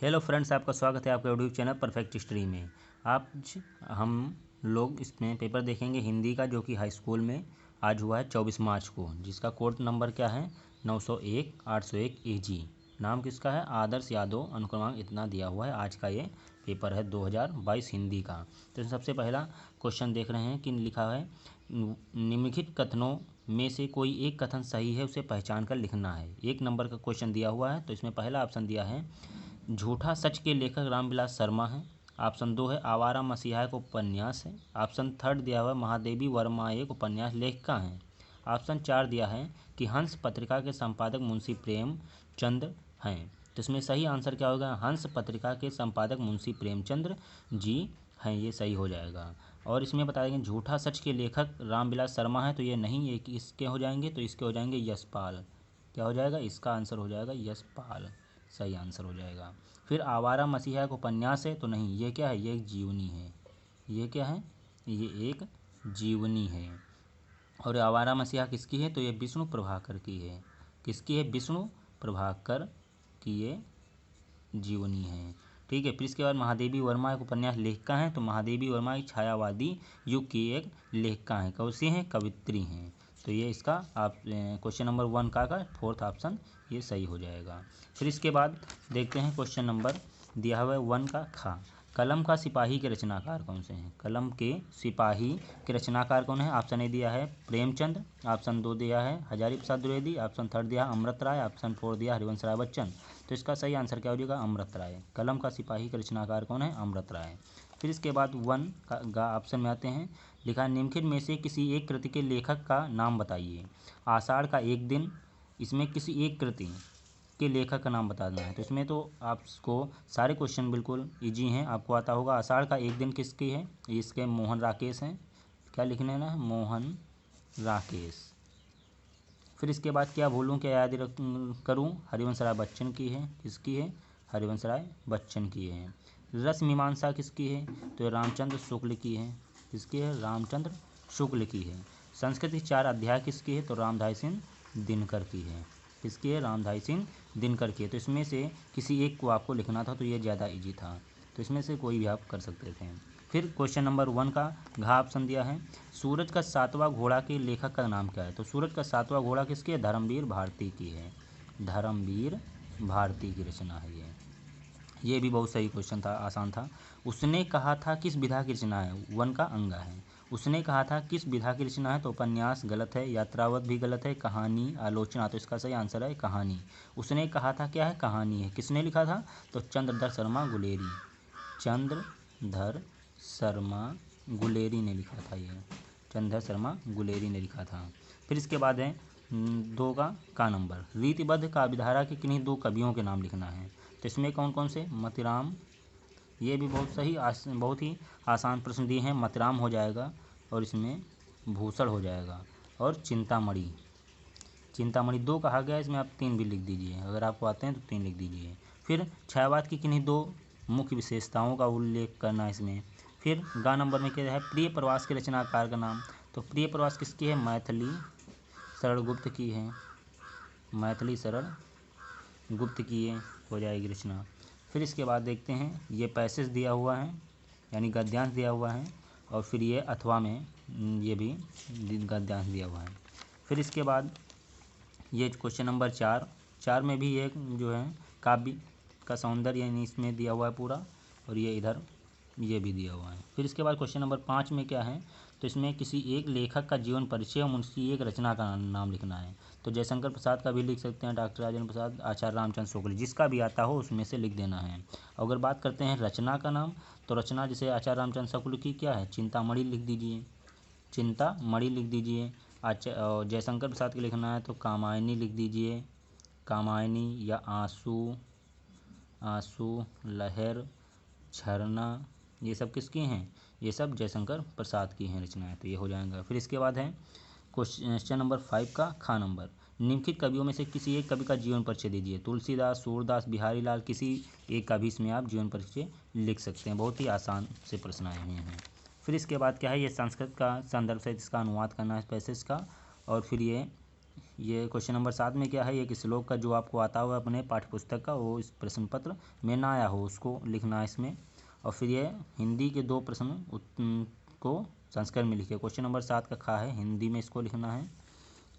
Hello friends, आपका स्वागत है आपके यूट्यूब चैनल परफेक्ट स्टडी में। आज हम लोग इसमें पेपर देखेंगे हिंदी का, जो कि हाई स्कूल में आज हुआ है 24 मार्च को, जिसका कोड नंबर क्या है 901 801 AG। नाम किसका है? आदर्श यादव। अनुक्रमांक इतना दिया हुआ है। आज का ये पेपर है 2022 हिंदी का। तो सबसे पहला क्वेश्चन देख रहे हैं कि लिखा है निम्नलिखित कथनों में से कोई एक कथन सही है, उसे पहचान कर लिखना है। 1 नंबर का क्वेश्चन दिया हुआ है। तो इसमें पहला ऑप्शन दिया है झूठा सच के लेखक रामविलास शर्मा हैं। ऑप्शन 2 है आवारा मसीहा एक उपन्यास है। ऑप्शन 3 दिया हुआ है महादेवी वर्मा एक उपन्यास लेखिका हैं। ऑप्शन 4 दिया है कि हंस पत्रिका के संपादक मुंशी प्रेमचंद हैं। तो इसमें सही आंसर क्या होगा? हंस पत्रिका के संपादक मुंशी प्रेमचंद जी हैं, ये सही हो जाएगा। और इसमें बता देंगे झूठा सच के लेखक रामविलास शर्मा है, तो ये नहीं, ये इसके हो जाएंगे, तो इसके हो जाएंगे यशपाल। क्या हो जाएगा? इसका आंसर हो जाएगा यशपाल, सही आंसर हो जाएगा। फिर आवारा मसीहा एक उपन्यास है, तो नहीं, ये क्या है? ये एक जीवनी है। ये क्या है? ये एक जीवनी है। और आवारा मसीहा किसकी है? तो ये विष्णु प्रभाकर की है। किसकी है? विष्णु प्रभाकर की ये जीवनी है। ठीक है। फिर इसके बाद महादेवी वर्मा एक उपन्यास लेखिका हैं, तो महादेवी वर्मा एक छायावादी युग की एक लेखिका हैं। कौन हैं? कवित्री हैं। तो ये इसका आप क्वेश्चन नंबर 1 का 4th ऑप्शन ये सही हो जाएगा। फिर इसके बाद देखते हैं क्वेश्चन नंबर दिया हुआ है 1 का खा। कलम का सिपाही के रचनाकार कौन से हैं? कलम के सिपाही के रचनाकार कौन है? ऑप्शन ए दिया है प्रेमचंद। ऑप्शन 2 दिया है हजारी प्रसाद द्विवेदी। ऑप्शन 3 दिया है अमृत राय। ऑप्शन 4 दिया हरिवंश राय बच्चन। तो इसका सही आंसर क्या हो जाएगा? अमृत राय। कलम का सिपाही के रचनाकार कौन है? अमृत राय। फिर इसके बाद 1 का ऑप्शन में आते हैं। लिखा है निम्नलिखित में से किसी एक कृति के लेखक का नाम बताइए। आषाढ़ का एक दिन, इसमें किसी एक कृति के लेखक का नाम बता देना है। तो इसमें तो आपको सारे क्वेश्चन बिल्कुल इजी हैं, आपको आता होगा। आषाढ़ का एक दिन किसकी है? इसके मोहन राकेश हैं। क्या लिखने है? मोहन राकेश। फिर इसके बाद क्या भूलूं क्या याद करूं? हरिवंश राय बच्चन की है। किसकी है? हरिवंश राय बच्चन की है। रस मीमांसा किसकी है? तो ये रामचंद्र शुक्ल की है। किसकी है? रामचंद्र शुक्ल की है। संस्कृत की 4 अध्याय किसकी है? तो रामधारी सिंह दिनकर की है। किसकी है? रामधारी सिंह दिनकर की है। तो इसमें से किसी एक को आपको लिखना था, तो ये ज़्यादा इजी था, तो इसमें से कोई भी आप कर सकते थे। फिर क्वेश्चन नंबर 1 का घ ऑप्शन दिया है सूरज का 7वां घोड़ा के लेखक का नाम क्या है? तो सूरज का 7वां घोड़ा किसकी है? धर्मवीर भारती की है। धर्मवीर भारती की रचना है ये भी बहुत सही क्वेश्चन था, आसान था। उसने कहा था किस विधा की रचना है? 1 का अंगा है। उसने कहा था किस विधा की रचना है? तो उपन्यास गलत है, यात्रावत भी गलत है, कहानी, आलोचना। तो इसका सही आंसर है कहानी। उसने कहा था क्या है? कहानी है। किसने लिखा था? तो चंद्रधर शर्मा गुलेरी। चंद्रधर शर्मा गुलेरी ने लिखा था ये। चंद्रधर शर्मा गुलेरी ने लिखा था। फिर इसके बाद है 2 का नंबर। रीतिबद्ध काव्यधारा के किन्हीं 2 कवियों के नाम लिखना है। तो इसमें कौन कौन से? मतिराम, ये भी बहुत सही बहुत ही आसान प्रश्न दिए हैं। मतिराम हो जाएगा, और इसमें भूषण हो जाएगा, और चिंतामणि। चिंतामणि 2 कहा गया, इसमें आप 3 भी लिख दीजिए, अगर आपको आते हैं तो 3 लिख दीजिए। फिर छायावाद की किन्हीं 2 मुख्य विशेषताओं का उल्लेख करना है इसमें। फिर गा नंबर में क्या है? प्रिय प्रवास के रचनाकार का नाम। तो प्रिय प्रवास किसकी है? मैथिली शरण गुप्त की है। मैथिली शरण गुप्त की ये हो जाएगी रचना। फिर इसके बाद देखते हैं ये पैसेज दिया हुआ है, यानी गद्यांश दिया हुआ है, और फिर ये अथवा में ये भी गद्यांश दिया हुआ है। फिर इसके बाद ये क्वेश्चन नंबर 4 में भी ये जो है काव्य का सौंदर्य, यानी इसमें दिया हुआ है पूरा, और ये इधर ये भी दिया हुआ है। फिर इसके बाद क्वेश्चन नंबर 5 में क्या है? तो इसमें किसी एक लेखक का जीवन परिचय और उनकी एक रचना का नाम लिखना है। तो जयशंकर प्रसाद का भी लिख सकते हैं, डॉक्टर राजेंद्र प्रसाद, आचार्य रामचंद्र शुक्ल, जिसका भी आता हो उसमें से लिख देना है। अगर बात करते हैं रचना का नाम, तो रचना जैसे आचार्य रामचंद्र शुक्ल की क्या है? चिंतामणि लिख दीजिए। चिंतामणि लिख दीजिए। जयशंकर प्रसाद के लिखना है तो कामायनी लिख दीजिए। कामायनी, या आंसू, आंसू, लहर, झरना, ये सब किसकी हैं? ये सब जयशंकर प्रसाद की हैं रचनाएं, तो ये हो जाएगा। फिर इसके बाद है क्वेश्चन नंबर 5 का खा नंबर। निम्नलिखित कवियों में से किसी एक कवि का जीवन परिचय दीजिए। तुलसीदास, सूरदास, बिहारी लाल, किसी एक का भी इसमें आप जीवन परिचय लिख सकते हैं। बहुत ही आसान से प्रश्न आए हुए हैं। फिर इसके बाद क्या है? ये संस्कृत का संदर्भ से इसका अनुवाद करना है पैसेज का, और फिर ये ये क्वेश्चन नंबर 7 में क्या है, ये कि श्लोक का जो आपको आता हुआ अपने पाठ्य पुस्तक का वो इस प्रश्न पत्र में ना आया हो उसको लिखना है इसमें। और फिर ये हिंदी के 2 प्रश्न को संस्कृत में लिखिए। क्वेश्चन नंबर 7 का खा है, हिंदी में इसको लिखना है।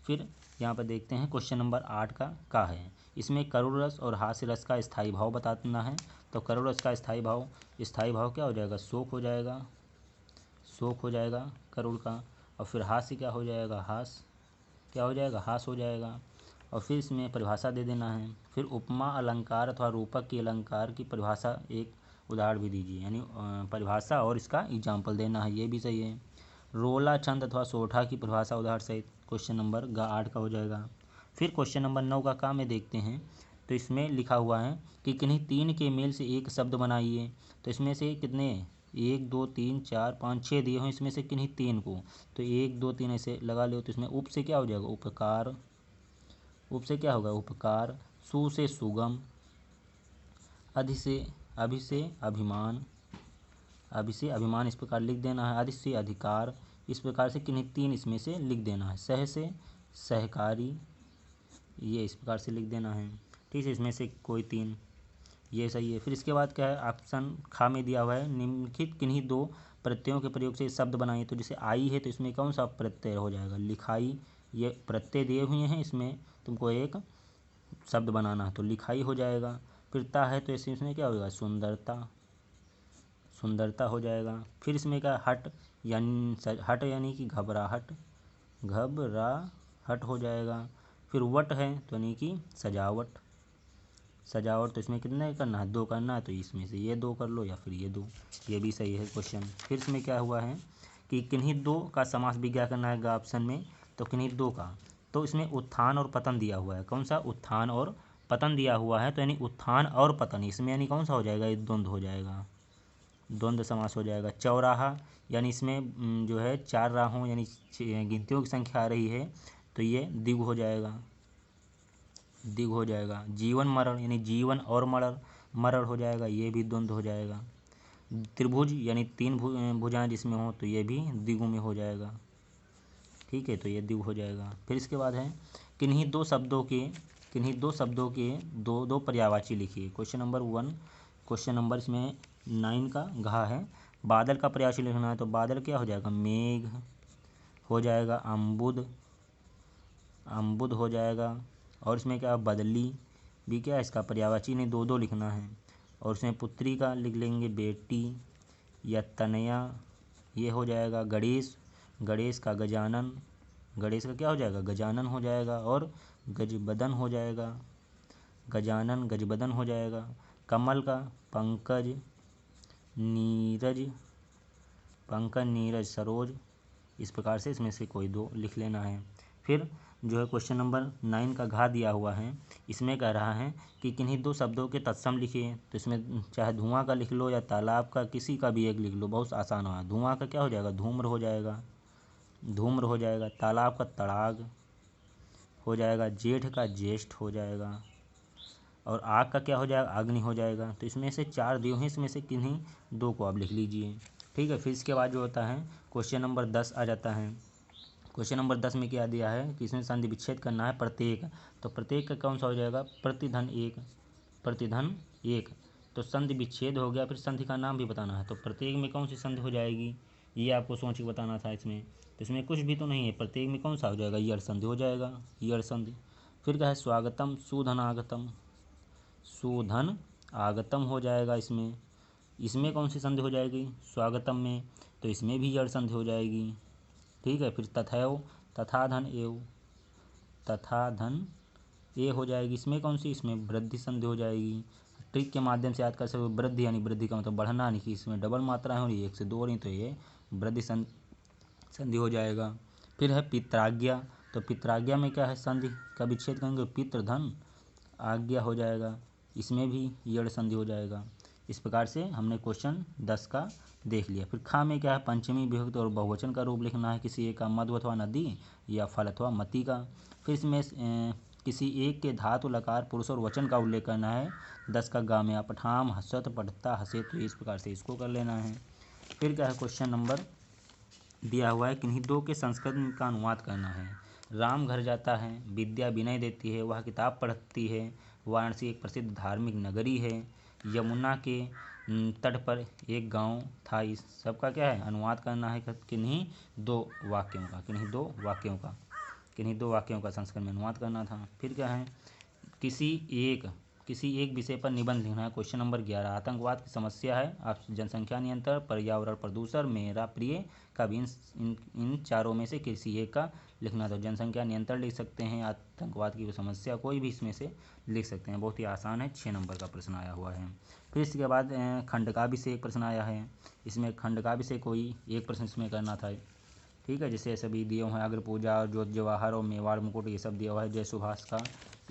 फिर यहाँ पर देखते हैं क्वेश्चन नंबर 8 का है, इसमें करुण रस और हास्य रस का स्थायी भाव बताना है। तो करुण रस का स्थायी भाव क्या हो जाएगा, शोक हो जाएगा, शोक हो जाएगा करुण का। और फिर हास्य क्या हो जाएगा, हास हो जाएगा। और फिर इसमें परिभाषा दे देना है। फिर उपमा अलंकार अथवा रूपक की अलंकार की परिभाषा एक उदाहरण भी दीजिए, यानी परिभाषा और इसका एग्जाम्पल देना है, ये भी सही है। रोला छंद अथवा सोठा की परिभाषा उदाहरण सहित क्वेश्चन नंबर 8 का हो जाएगा। फिर क्वेश्चन नंबर 9 का में देखते हैं। तो इसमें लिखा हुआ है कि किन्हीं 3 के मेल से एक शब्द बनाइए। तो इसमें से कितने, 1 2 3 4 5 6 दिए हों, इसमें से किन्हीं 3 को। तो 1 2 3 ऐसे लगा लो। तो इसमें उप से क्या हो जाएगा, उपकार, उप से क्या होगा, उपकार। सु से सुगम, अभि से अभिमान, इस प्रकार लिख देना है। अधि से अधिकार, इस प्रकार से किन्हीं 3 इसमें से लिख देना है। सह से सहकारी, ये इस प्रकार से लिख देना है। ठीक है, इसमें से कोई 3, ये सही है। फिर इसके बाद क्या है, ऑप्शन खा में दिया हुआ है, निम्नलिखित किन्हीं 2 प्रत्ययों के प्रयोग से शब्द बनाइए। तो जैसे आई है तो इसमें कौन सा प्रत्यय हो जाएगा, लिखाई। ये प्रत्यय दिए हुए हैं, इसमें तुमको एक शब्द बनाना है तो लिखाई हो जाएगा। फिर ता है तो इसमें क्या होगा, सुंदरता हो जाएगा। फिर इसमें क्या, हट यानी कि घबराहट हो जाएगा। फिर वट है तो यानी कि सजावट, तो इसमें कितने करना है, 2 करना है। तो इसमें से ये 2 कर लो या फिर ये 2, ये भी सही है क्वेश्चन। फिर इसमें क्या हुआ है कि किन्हीं 2 का समास भी क्या करना है ऑप्शन में। तो किन्हीं 2 का, तो इसमें उत्थान और पतन दिया हुआ है। कौन सा, उत्थान और पतन दिया हुआ है। तो यानी उत्थान और पतन, इसमें यानी कौन सा हो जाएगा, ये द्वंद्व हो जाएगा, द्वंद्व समास हो जाएगा। चौराहा, यानी इसमें जो है 4 राहों यानी गिनतियों की संख्या आ रही है तो ये द्विगु हो जाएगा। जीवन मरण, यानी जीवन और मरण हो जाएगा, ये भी द्वंद्व हो जाएगा। त्रिभुज, यानी 3 भुजाएं जिसमें हो तो ये भी द्विगु में हो जाएगा। ठीक है, तो ये द्विगु हो जाएगा। फिर इसके बाद है किन्हीं दो शब्दों के दो पर्यायवाची लिखिए। क्वेश्चन नंबर इसमें 9 का घा है, बादल का पर्यायवाची लिखना है। तो बादल क्या हो जाएगा, मेघ हो जाएगा, अम्बुद हो जाएगा। और इसमें क्या, बदली भी क्या है इसका पर्यायवाची, नहीं 2 लिखना है। और इसमें पुत्री का लिख लेंगे बेटी या तनया, ये हो जाएगा। गणेश का गजानन, गणेश का क्या हो जाएगा, गजानन हो जाएगा। और गजबदन हो जाएगा, गजबदन हो जाएगा। कमल का पंकज नीरज सरोज, इस प्रकार से इसमें से कोई 2 लिख लेना है। फिर जो है क्वेश्चन नंबर 9 का घा दिया हुआ है, इसमें कह रहा है कि किन्हीं 2 शब्दों के तत्सम लिखिए। तो इसमें चाहे धुआं का लिख लो या तालाब का, किसी का भी एक लिख लो, बहुत आसान होगा। धुआं का क्या हो जाएगा, धूम्र हो जाएगा। तालाब का तड़ाग हो जाएगा। जेठ का ज्येष्ठ हो जाएगा। और आग का क्या हो जाएगा, अग्नि हो जाएगा। तो इसमें से 4 दिए हैं, इसमें से किन्हीं 2 को आप लिख लीजिए। ठीक है, फिर इसके बाद जो होता है क्वेश्चन नंबर 10 आ जाता है। क्वेश्चन नंबर 10 में क्या दिया है कि इसमें संधि विच्छेद करना है प्रत्येक। तो प्रत्येक का कौन सा हो जाएगा, प्रतिधन एक। तो संधि विच्छेद हो गया, फिर संधि का नाम भी बताना है। तो प्रत्येक में कौन सी संधि हो जाएगी, ये आपको सोच के बताना था इसमें। तो इसमें कुछ भी तो नहीं है, प्रत्येक में कौन सा हो जाएगा, यड़ संधि हो जाएगा, यड़ संधि। फिर क्या है, स्वागतम सुधन आगतम हो जाएगा। इसमें कौन सी संधि हो जाएगी, स्वागतम में। तो इसमें भी यड़ संधि हो जाएगी। ठीक है, फिर तथैव तथा धन ए हो जाएगी। इसमें कौन सी, इसमें वृद्धि संधि हो जाएगी। ट्रिक के माध्यम से याद कर सकते हो, वृद्धि यानी वृद्धि का मतलब बढ़ना, नहीं कि इसमें डबल मात्राएं हो रही है, 1 से 2 हो रही, तो ये वृद्धि संधि हो जाएगा। फिर है पित्राज्ञा। तो पित्राज्ञा में क्या है, संधि का विच्छेद करेंगे, पितृ धन आज्ञा हो जाएगा, इसमें भी यड़ संधि हो जाएगा। इस प्रकार से हमने क्वेश्चन 10 का देख लिया। फिर खा में क्या है, पंचमी विभक्ति और बहुवचन का रूप लिखना है, किसी एक का, मधु अथवा नदी या फल अथवा मति का। फिर इसमें किसी एक के धातु लकार पुरुष और वचन का उल्लेख करना है। 10 का गा में आप पठाम हसत पढ़ता हसे, तो इस प्रकार से इसको कर लेना है। फिर क्या है, क्वेश्चन नंबर दिया हुआ है किन्हीं 2 के संस्कृत का अनुवाद करना है। राम घर जाता है, विद्या विनय देती है, वह किताब पढ़ती है, वाराणसी एक प्रसिद्ध धार्मिक नगरी है, यमुना के तट पर एक गांव था। इस सब का क्या है, अनुवाद करना है किन्हीं दो वाक्यों का संस्कृत में अनुवाद करना था। फिर क्या है, किसी एक विषय पर निबंध लिखना है। क्वेश्चन नंबर 11, आतंकवाद की समस्या है, आप जनसंख्या नियंत्रण, पर्यावरण प्रदूषण, मेरा प्रिय कवि, इन चारों में से किसी एक का लिखना। तो जनसंख्या नियंत्रण लिख सकते हैं, आतंकवाद की समस्या, कोई भी इसमें से लिख सकते हैं। बहुत ही आसान है, 6 नंबर का प्रश्न आया हुआ है। फिर इसके बाद खंड काव्य से एक प्रश्न आया है। इसमें खंड काव्य से कोई एक प्रश्न इसमें करना था। ठीक है, जैसे सभी दिए हुए हैं, अग्र पूजा, ज्योत जवाहर और मेवाड़ मुकुट, ये सब दिया हुआ है। जय सुभाष का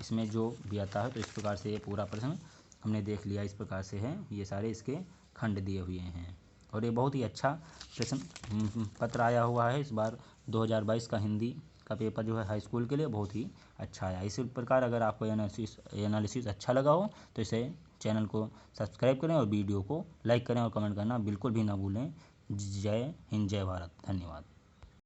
इसमें जो भी आता है। तो इस प्रकार से ये पूरा प्रश्न हमने देख लिया। इस प्रकार से है, ये सारे इसके खंड दिए हुए हैं। और ये बहुत ही अच्छा प्रश्न पत्र आया हुआ है इस बार 2022 का हिंदी का पेपर जो है हाई स्कूल के लिए बहुत ही अच्छा आया। इसी प्रकार अगर आपको एनालिसिस अच्छा लगा हो तो इसे चैनल को सब्सक्राइब करें और वीडियो को लाइक करें और कमेंट करना बिल्कुल भी ना भूलें। जय हिंद, जय भारत, धन्यवाद।